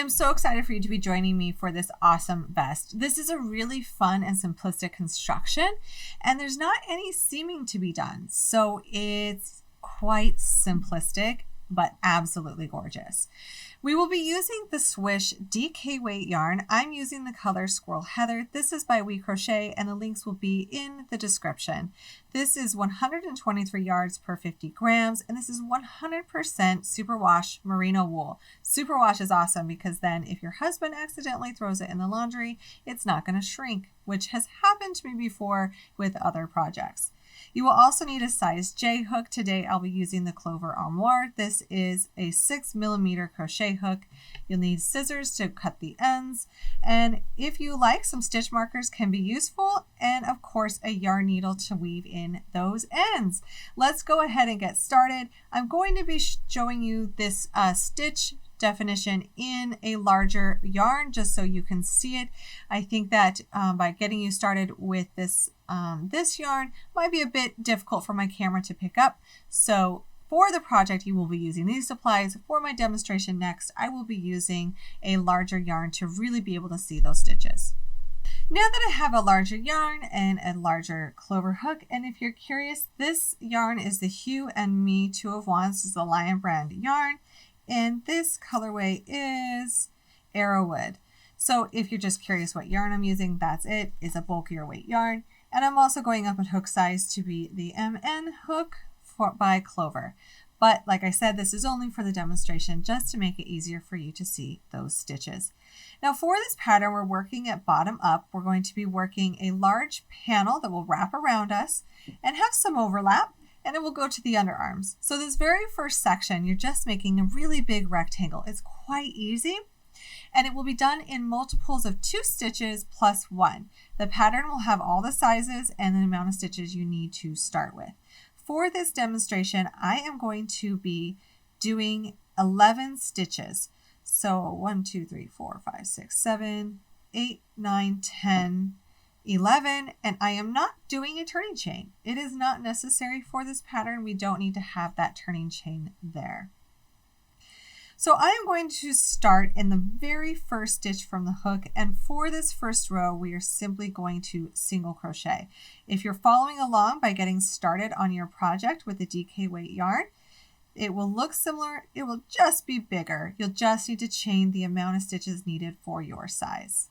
I'm so excited for you to be joining me for this awesome vest. This is a really fun and simplistic construction, and there's not any seaming to be done. So it's quite simplistic, but absolutely gorgeous. We will be using the Swish DK weight yarn. I'm using the color Squirrel Heather. This is by We Crochet, and the links will be in the description. This is 123 yards per 50 grams, and this is 100% Superwash Merino wool. Superwash is awesome because then if your husband accidentally throws it in the laundry, it's not going to shrink, which has happened to me before with other projects. You will also need a size J hook. Today I'll be using the Clover Armoire. This is a 6mm crochet hook. You'll need scissors to cut the ends, and if you like, some stitch markers can be useful, and of course a yarn needle to weave in those ends. Let's go ahead and get started. I'm going to be showing you this stitch definition in a larger yarn just so you can see it. I think that by getting you started with this this yarn might be a bit difficult for my camera to pick up. So for the project you will be using these supplies. For my demonstration next, I will be using a larger yarn to really be able to see those stitches. Now that I have a larger yarn and a larger clover hook, and if you're curious, this yarn is the Hue and Me 2 of Wands. This is the Lion brand yarn, and this colorway is Arrowwood. So if you're just curious what yarn I'm using, that's it. It's a bulkier weight yarn. And I'm also going up in hook size to be the MN hook by Clover. But like I said, this is only for the demonstration, just to make it easier for you to see those stitches. Now for this pattern, we're working at bottom up. We're going to be working a large panel that will wrap around us and have some overlap, and it will go to the underarms. So this very first section, you're just making a really big rectangle. It's quite easy, and it will be done in multiples of 2 stitches plus 1. The pattern will have all the sizes and the amount of stitches you need to start with. For this demonstration, I am going to be doing 11 stitches. So 1, 2, 3, 4, 5, 6, 7, 8, 9, 10, 11, and I am not doing a turning chain. It is not necessary for this pattern. We don't need to have that turning chain there. So I am going to start in the very first stitch from the hook, and for this first row we are simply going to single crochet. If you're following along by getting started on your project with the DK weight yarn, it will look similar, it will just be bigger. You'll just need to chain the amount of stitches needed for your size.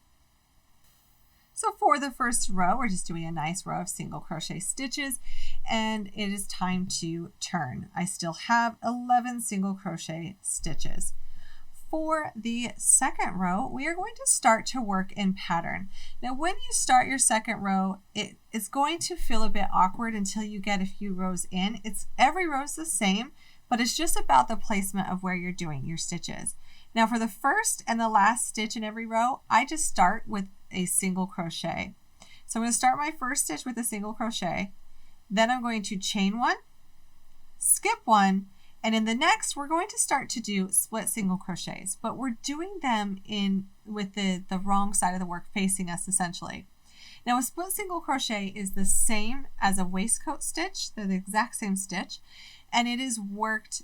So for the first row, we're just doing a nice row of single crochet stitches, and it is time to turn. I still have 11 single crochet stitches. For the second row, we are going to start to work in pattern. Now when you start your second row, it's going to feel a bit awkward until you get a few rows in. Every row is the same, but it's just about the placement of where you're doing your stitches. Now for the first and the last stitch in every row, I just start with a single crochet. So I'm going to start my first stitch with a single crochet, then I'm going to chain 1, skip 1, and in the next we're going to start to do split single crochets, but we're doing them with the wrong side of the work facing us essentially. Now a split single crochet is the same as a waistcoat stitch. They're the exact same stitch, and it is worked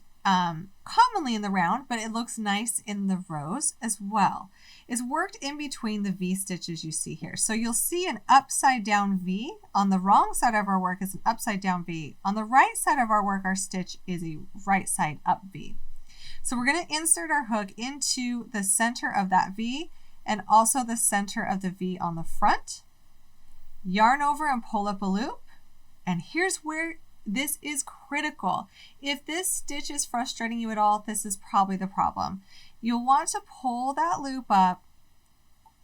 commonly in the round, but it looks nice in the rows as well. It's worked in between the V stitches you see here. So you'll see an upside down V. On the wrong side of our work is an upside down V. On the right side of our work, our stitch is a right side up V. So we're going to insert our hook into the center of that V and also the center of the V on the front. Yarn over and pull up a loop. And here's where this is critical. If this stitch is frustrating you at all, this is probably the problem. You'll want to pull that loop up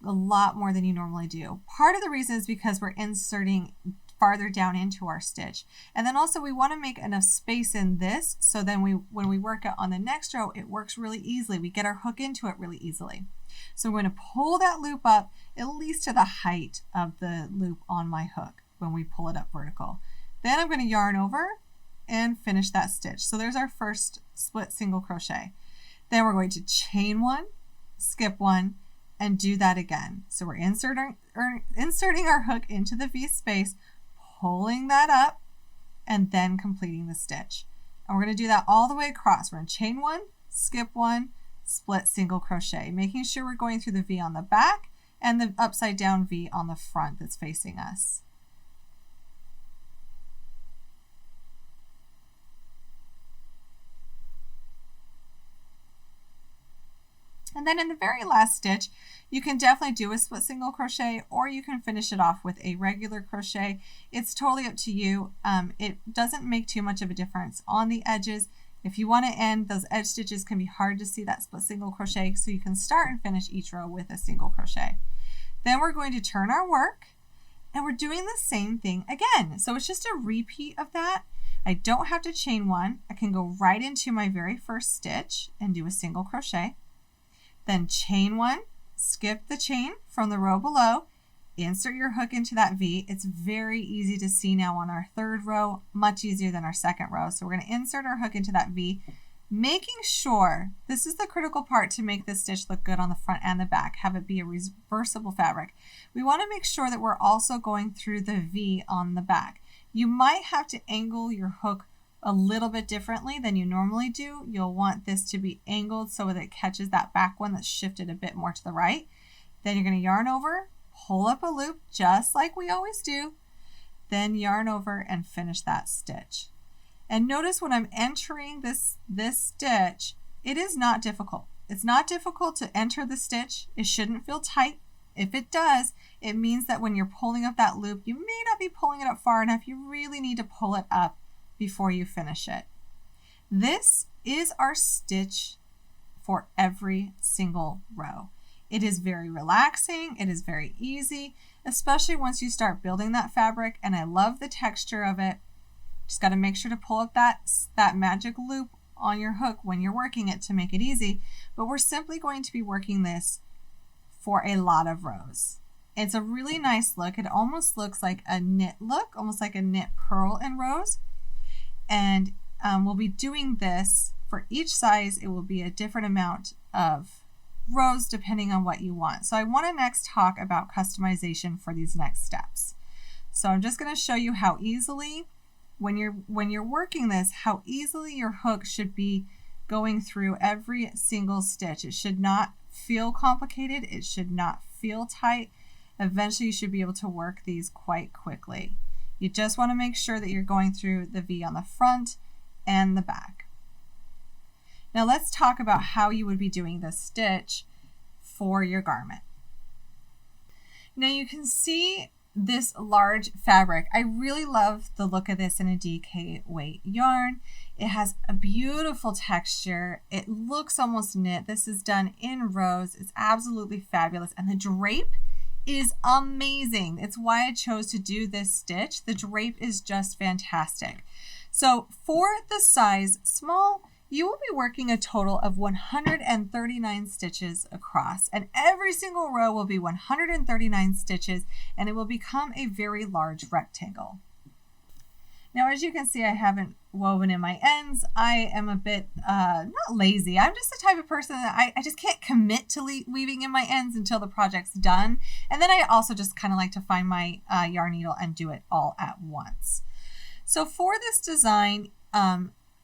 a lot more than you normally do. Part of the reason is because we're inserting farther down into our stitch. And then also we want to make enough space in this so then when we work it on the next row, it works really easily. We get our hook into it really easily. So we're going to pull that loop up at least to the height of the loop on my hook when we pull it up vertical. Then I'm going to yarn over and finish that stitch. So there's our first split single crochet. Then we're going to chain 1, skip 1, and do that again. So we're inserting our hook into the V space, pulling that up, and then completing the stitch. And we're going to do that all the way across. We're going to chain 1, skip 1, split single crochet, making sure we're going through the V on the back and the upside down V on the front that's facing us. And then in the very last stitch, you can definitely do a split single crochet, or you can finish it off with a regular crochet. It's totally up to you. It doesn't make too much of a difference on the edges. If you want to end, those edge stitches can be hard to see that split single crochet, so you can start and finish each row with a single crochet. Then we're going to turn our work, and we're doing the same thing again. So it's just a repeat of that. I don't have to chain one. I can go right into my very first stitch and do a single crochet. Then chain one, skip the chain from the row below, insert your hook into that V. It's very easy to see now on our third row, much easier than our second row. So we're going to insert our hook into that V, making sure, this is the critical part to make this stitch look good on the front and the back, have it be a reversible fabric. We want to make sure that we're also going through the V on the back. You might have to angle your hook a little bit differently than you normally do. You'll want this to be angled so that it catches that back one that's shifted a bit more to the right. Then you're going to yarn over, pull up a loop just like we always do, then yarn over and finish that stitch. And notice when I'm entering this stitch, it is not difficult. It's not difficult to enter the stitch. It shouldn't feel tight. If it does, it means that when you're pulling up that loop, you may not be pulling it up far enough. You really need to pull it up before you finish it. This is our stitch for every single row. It is very relaxing. It is very easy, especially once you start building that fabric, and I love the texture of it. Just got to make sure to pull up that magic loop on your hook when you're working it to make it easy, but we're simply going to be working this for a lot of rows. It's a really nice look. It almost looks like a knit look, almost like a knit purl in rows. And we'll be doing this for each size. It will be a different amount of rows depending on what you want. So I want to next talk about customization for these next steps. So I'm just going to show you how easily, when you're working this, how easily your hook should be going through every single stitch. It should not feel complicated. It should not feel tight. Eventually you should be able to work these quite quickly. You just want to make sure that you're going through the V on the front and the back. Now let's talk about how you would be doing this stitch for your garment. Now you can see this large fabric. I really love the look of this in a DK weight yarn. It has a beautiful texture. It looks almost knit. This is done in rows. It's absolutely fabulous. And the drape is amazing. It's why I chose to do this stitch. The drape is just fantastic. So for the size small, you will be working a total of 139 stitches across, and every single row will be 139 stitches, and it will become a very large rectangle. Now, as you can see, I haven't woven in my ends. I am a bit, not lazy. I'm just the type of person that I just can't commit to weaving in my ends until the project's done. And then I also just kind of like to find my yarn needle and do it all at once. So for this design,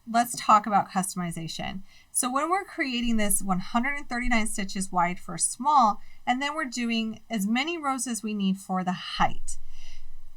let's talk about customization. So when we're creating this 139 stitches wide for small, and then we're doing as many rows as we need for the height.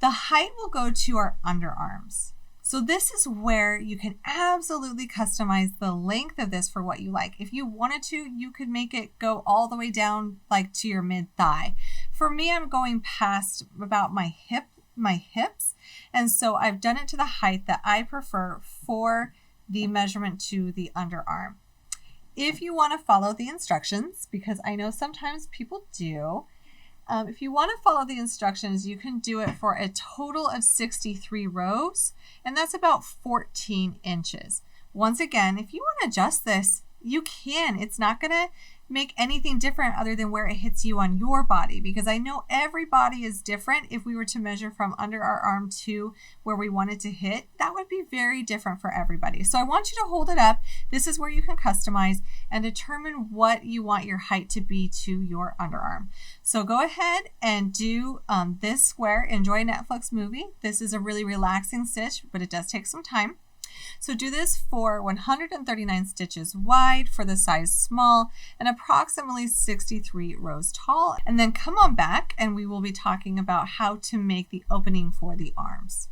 The height will go to our underarms. So this is where you can absolutely customize the length of this for what you like. If you wanted to, you could make it go all the way down like to your mid-thigh. For me, I'm going past about my hips. And so I've done it to the height that I prefer for the measurement to the underarm. If you want to follow the instructions, because I know sometimes people do, if you want to follow the instructions, you can do it for a total of 63 rows, and that's about 14 inches. Once again, if you want to adjust this, you can. It's not going to make anything different other than where it hits you on your body, because I know every body is different. If we were to measure from under our arm to where we want it to hit, that would be very different for everybody. So I want you to hold it up. This is where you can customize and determine what you want your height to be to your underarm. So go ahead and do this square. Enjoy a Netflix movie. This is a really relaxing stitch, but it does take some time. So do this for 139 stitches wide for the size small and approximately 63 rows tall. And then come on back and we will be talking about how to make the opening for the arms.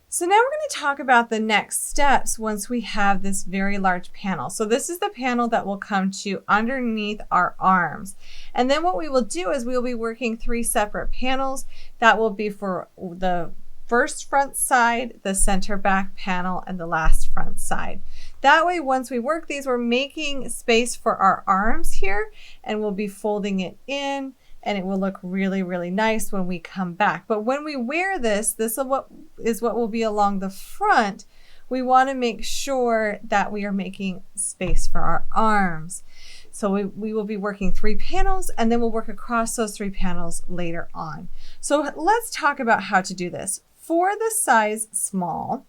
So now we're going to talk about the next steps once we have this very large panel. So this is the panel that will come to underneath our arms. And then what we will do is we will be working 3 separate panels. That will be for the first front side, the center back panel, and the last front side. That way, once we work these, we're making space for our arms here, and we'll be folding it in, and it will look really, really nice when we come back. But when we wear this, this is what will be along the front. We want to make sure that we are making space for our arms. So we will be working 3 panels, and then we'll work across those 3 panels later on. So let's talk about how to do this. For the size small,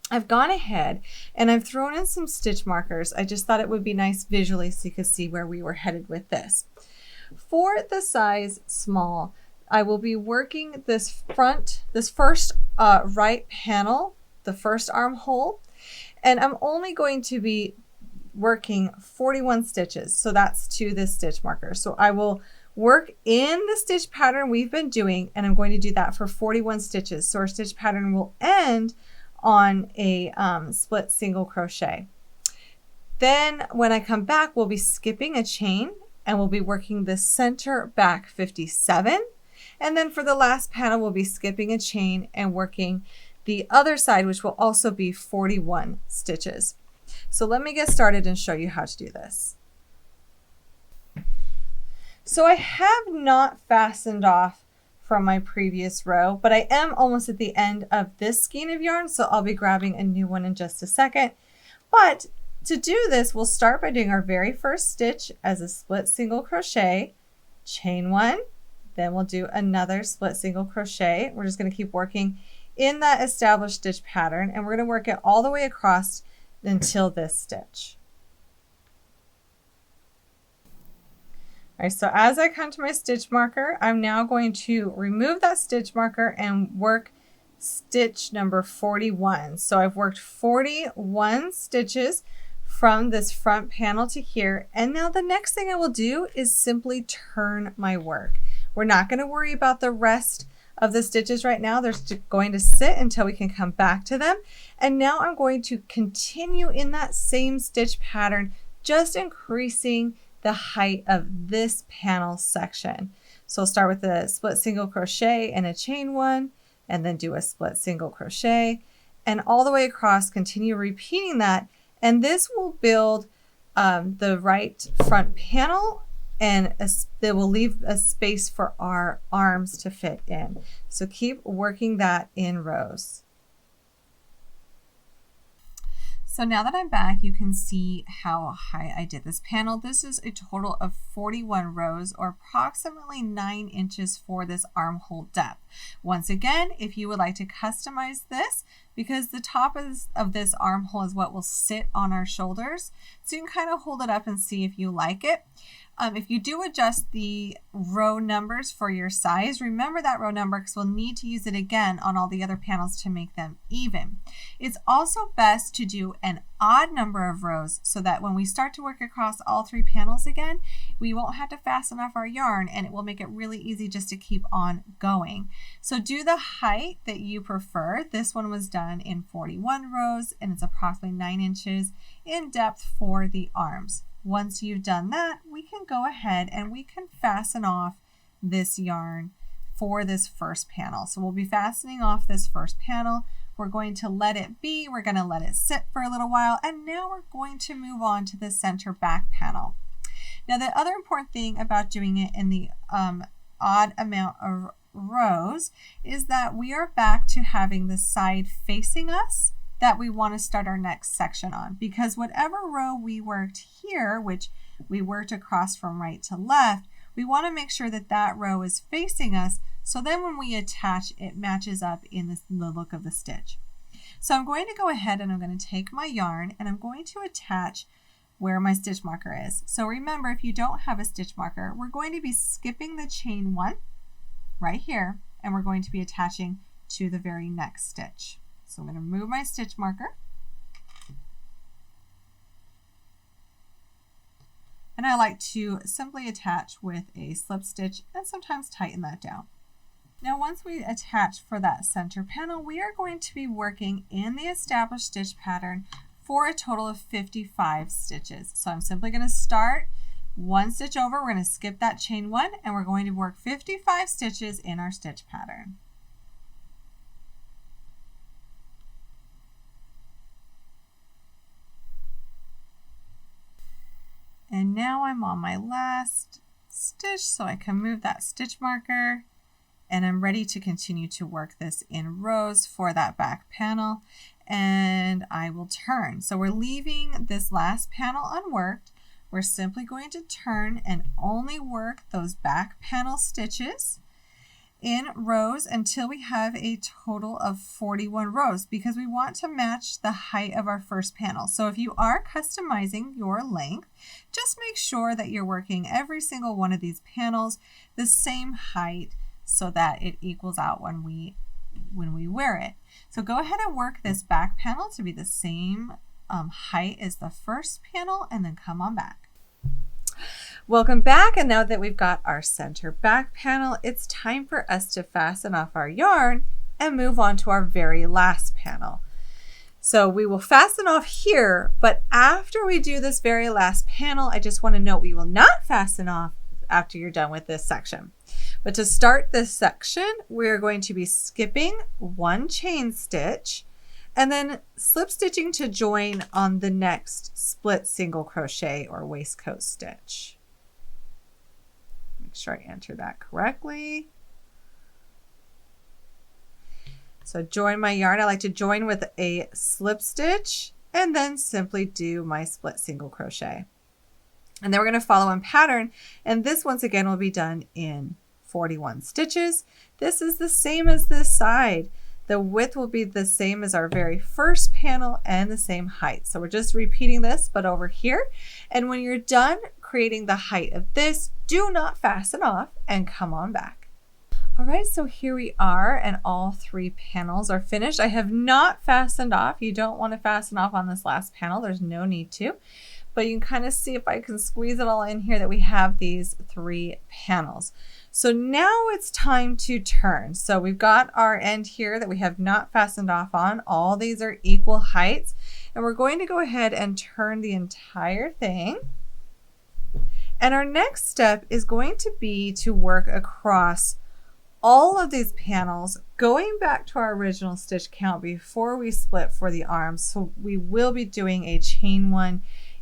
I've gone ahead and I've thrown in some stitch markers. I just thought it would be nice visually so you could see where we were headed with this. For the size small, I will be working this first right panel, the first armhole, and I'm only going to be working 41 stitches. So that's to this stitch marker. So I will work in the stitch pattern we've been doing, and I'm going to do that for 41 stitches. So our stitch pattern will end on a split single crochet. Then when I come back, we'll be skipping a chain, and we'll be working the center back 57. And then for the last panel, we'll be skipping a chain and working the other side, which will also be 41 stitches. So let me get started and show you how to do this. So I have not fastened off from my previous row, but I am almost at the end of this skein of yarn, so I'll be grabbing a new one in just a second. But to do this, we'll start by doing our very first stitch as a split single crochet, chain 1, then we'll do another split single crochet. We're just going to keep working in that established stitch pattern, and we're going to work it all the way across until this stitch. All right, so as I come to my stitch marker, I'm now going to remove that stitch marker and work stitch number 41. So I've worked 41 stitches from this front panel to here. And now the next thing I will do is simply turn my work. We're not going to worry about the rest of the stitches right now. They're going to sit until we can come back to them. And now I'm going to continue in that same stitch pattern, just increasing the height of this panel section. So I'll start with a split single crochet and a chain 1, and then do a split single crochet, and all the way across, continue repeating that. And this will build the right front panel, and it will leave a space for our arms to fit in. So keep working that in rows. So now that I'm back, you can see how high I did this panel. This is a total of 41 rows, or approximately 9 inches for this armhole depth. Once again, if you would like to customize this, because the top of this armhole is what will sit on our shoulders, so you can kind of hold it up and see if you like it. If you do adjust the row numbers for your size, remember that row number because we'll need to use it again on all the other panels to make them even. It's also best to do an odd number of rows so that when we start to work across all 3 panels again, we won't have to fasten off our yarn, and it will make it really easy just to keep on going. So do the height that you prefer. This one was done in 41 rows, and it's approximately 9 inches in depth for the arms. Once you've done that, we can go ahead and we can fasten off this yarn for this first panel. So we'll be fastening off this first panel. We're going to let it be. We're going to let it sit for a little while. And now we're going to move on to the center back panel. Now, the other important thing about doing it in the odd amount of rows is that we are back to having the side facing us that we want to start our next section on, because whatever row we worked here, which we worked across from right to left, we want to make sure that that row is facing us, so then when we attach, it matches up in the look of the stitch. So I'm going to go ahead and I'm going to take my yarn and I'm going to attach where my stitch marker is. So remember, if you don't have a stitch marker, we're going to be skipping the chain 1 right here, and we're going to be attaching to the very next stitch. So I'm going to remove my stitch marker. And I like to simply attach with a slip stitch and sometimes tighten that down. Now once we attach for that center panel, we are going to be working in the established stitch pattern for a total of 55 stitches. So I'm simply going to start one stitch over, we're going to skip that chain one, and we're going to work 55 stitches in our stitch pattern. And now I'm on my last stitch, so I can move that stitch marker, and I'm ready to continue to work this in rows for that back panel, and I will turn. So we're leaving this last panel unworked. We're simply going to turn and only work those back panel stitches in rows until we have a total of 41 rows, because we want to match the height of our first panel. So if you are customizing your length, just make sure that you're working every single one of these panels the same height so that it equals out when we wear it. So go ahead and work this back panel to be the same height as the first panel, and then come on back. Welcome back, and now that we've got our center back panel, it's time for us to fasten off our yarn and move on to our very last panel. So we will fasten off here, but after we do this very last panel, I just want to note we will not fasten off after you're done with this section. But to start this section, we're going to be skipping one chain stitch and then slip stitching to join on the next split single crochet or waistcoat stitch. Make sure I enter that correctly. So join my yarn. I like to join with a slip stitch and then simply do my split single crochet. And then we're going to follow on pattern, and this once again will be done in 41 stitches. This is the same as this side. The width will be the same as our very first panel and the same height. So we're just repeating this, but over here. And when you're done creating the height of this, do not fasten off and come on back. All right, so here we are, and all three panels are finished. I have not fastened off. You don't want to fasten off on this last panel. There's no need to. But you can kind of see, if I can squeeze it all in here, that we have these three panels. So now it's time to turn. So we've got our end here that we have not fastened off on. All these are equal heights. And we're going to go ahead and turn the entire thing. And our next step is going to be to work across all of these panels, going back to our original stitch count before we split for the arms. So we will be doing a chain one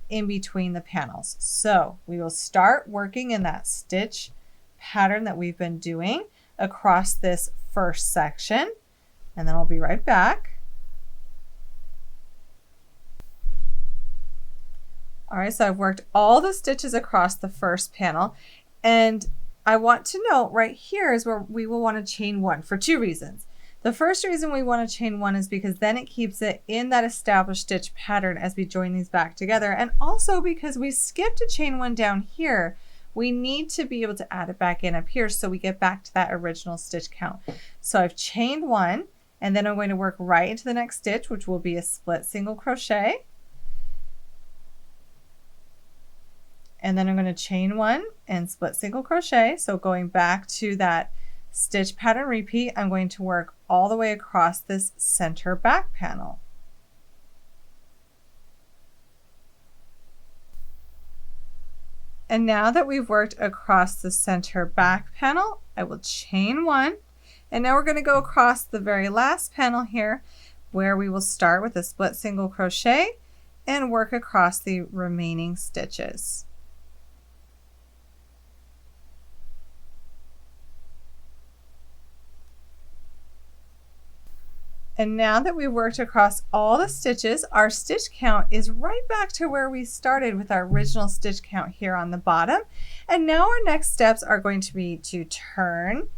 in between the panels. So we will start working in that stitch pattern that we've been doing across this first section, and then I'll be right back. All right, so I've worked all the stitches across the first panel, and I want to note right here is where we will want to chain one for two reasons. The first reason we want to chain one is because then it keeps it in that established stitch pattern as we join these back together, and also because we skipped a chain one down here, we need to be able to add it back in up here so we get back to that original stitch count. So I've chained one, and then I'm going to work right into the next stitch, which will be a split single crochet. And then I'm going to chain one and split single crochet. So going back to that stitch pattern repeat, I'm going to work all the way across this center back panel. And now that we've worked across the center back panel, I will chain one. And now we're going to go across the very last panel here, where we will start with a split single crochet and work across the remaining stitches. And now that we've worked across all the stitches, our stitch count is right back to where we started with our original stitch count here on the bottom. And now our next steps are going to be to turn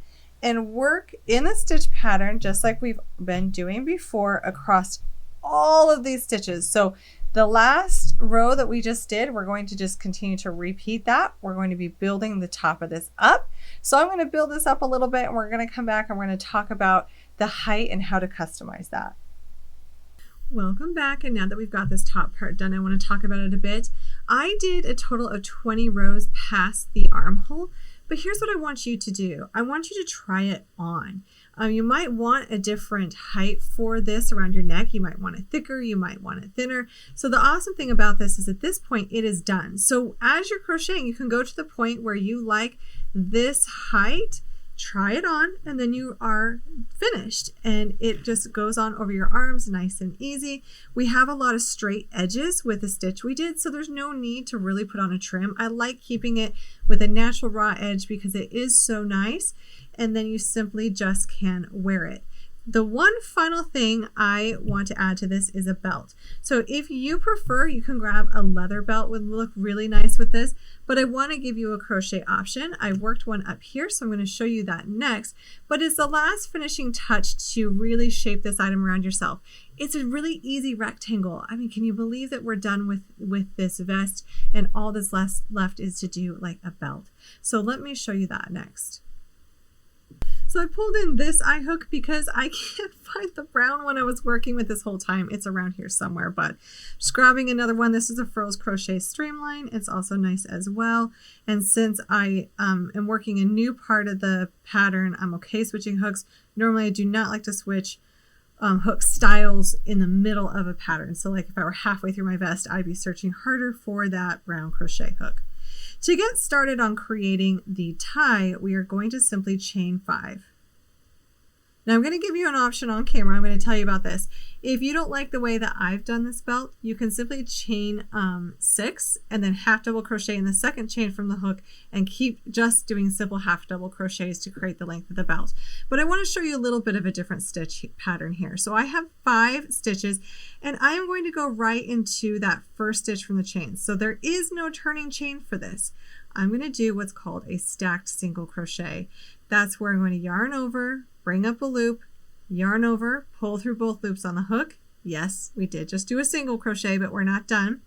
and work in the stitch pattern just like we've been doing before across all of these stitches. So the last row that we just did, we're going to just continue to repeat that. We're going to be building the top of this up. So I'm going to build this up a little bit, and we're going to come back and we're going to talk about the height and how to customize that. Welcome back, and now that we've got this top part done, I want to talk about it a bit. I did a total of 20 rows past the armhole, but here's what I want you to do. I want you to try it on. You might want a different height for this around your neck. You might want it thicker, you might want it thinner. So the awesome thing about this is at this point it is done. So as you're crocheting, you can go to the point where you like this height, try it on, and then you are finished, and it just goes on over your arms nice and easy. We have a lot of straight edges with the stitch we did, so there's no need to really put on a trim. I like keeping it with a natural raw edge because it is so nice, and then you simply just can wear it. The one final thing I want to add to this is a belt. So if you prefer, you can grab a leather belt, would look really nice with this, but I want to give you a crochet option. I worked one up here, so I'm going to show you that next, but it's the last finishing touch to really shape this item around yourself. It's a really easy rectangle. I mean, can you believe that we're done with this vest, and all that's left is to do like a belt. So let me show you that next. So I pulled in this eye hook because I can't find the brown one I was working with this whole time. It's around here somewhere, but just grabbing another one. This is a Furls Crochet Streamline. It's also nice as well. And since I am working a new part of the pattern, I'm okay switching hooks. Normally I do not like to switch hook styles in the middle of a pattern. So like if I were halfway through my vest, I'd be searching harder for that brown crochet hook. To get started on creating the tie, we are going to simply chain 5. Now I'm going to give you an option on camera. I'm going to tell you about this. If you don't like the way that I've done this belt, you can simply chain 6 and then half double crochet in the second chain from the hook and keep just doing simple half double crochets to create the length of the belt. But I want to show you a little bit of a different stitch pattern here. So I have 5 stitches, and I am going to go right into that first stitch from the chain. So there is no turning chain for this. I'm going to do what's called a stacked single crochet. That's where I'm going to yarn over, bring up a loop, yarn over, pull through both loops on the hook. Yes, we did just do a single crochet, but we're not done.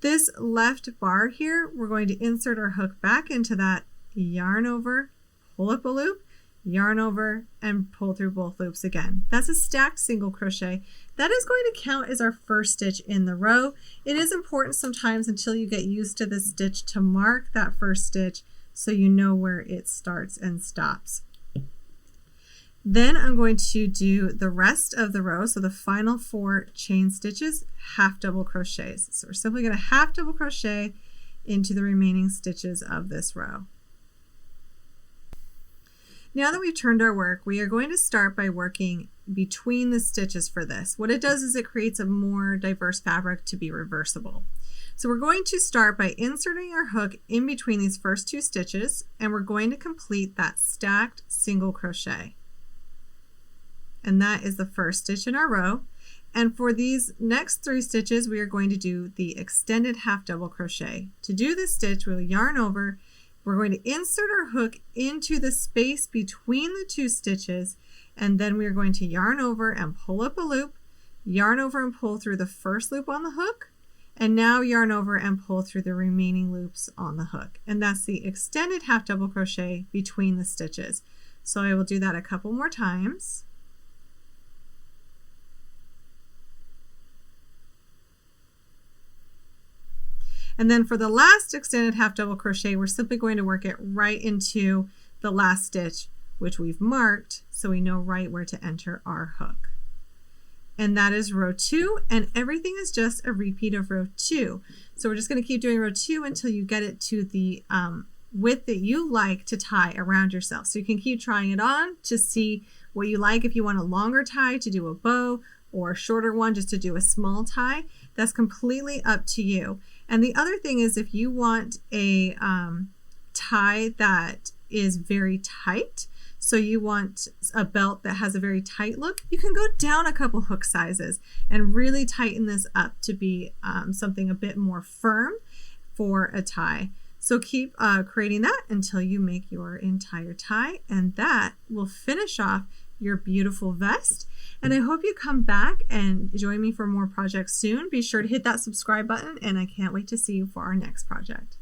This left bar here, we're going to insert our hook back into that, yarn over, pull up a loop, yarn over, and pull through both loops again. That's a stacked single crochet. That is going to count as our first stitch in the row. It is important sometimes until you get used to the stitch to mark that first stitch so you know where it starts and stops. Then I'm going to do the rest of the row, so the final 4 chain stitches, half double crochets. So we're simply going to half double crochet into the remaining stitches of this row. Now that we've turned our work, we are going to start by working between the stitches for this. What it does is it creates a more diverse fabric to be reversible. So we're going to start by inserting our hook in between these first 2 stitches, and we're going to complete that stacked single crochet. And that is the first stitch in our row. And for these next 3 stitches, we are going to do the extended half double crochet. To do this stitch, we'll yarn over. We're going to insert our hook into the space between the 2 stitches, and then we are going to yarn over and pull up a loop, yarn over and pull through the first loop on the hook, and now yarn over and pull through the remaining loops on the hook. And that's the extended half double crochet between the stitches. So I will do that a couple more times. And then for the last extended half double crochet, we're simply going to work it right into the last stitch, which we've marked, so we know right where to enter our hook. And that is row 2, and everything is just a repeat of row 2. So we're just going to keep doing row 2 until you get it to the width that you like to tie around yourself. So you can keep trying it on to see what you like. If you want a longer tie to do a bow, or a shorter one just to do a small tie, that's completely up to you. And the other thing is, if you want a tie that is very tight, so you want a belt that has a very tight look, you can go down a couple hook sizes and really tighten this up to be something a bit more firm for a tie. So keep creating that until you make your entire tie, and that will finish off your beautiful vest. And I hope you come back and join me for more projects soon. Be sure to hit that subscribe button, and I can't wait to see you for our next project.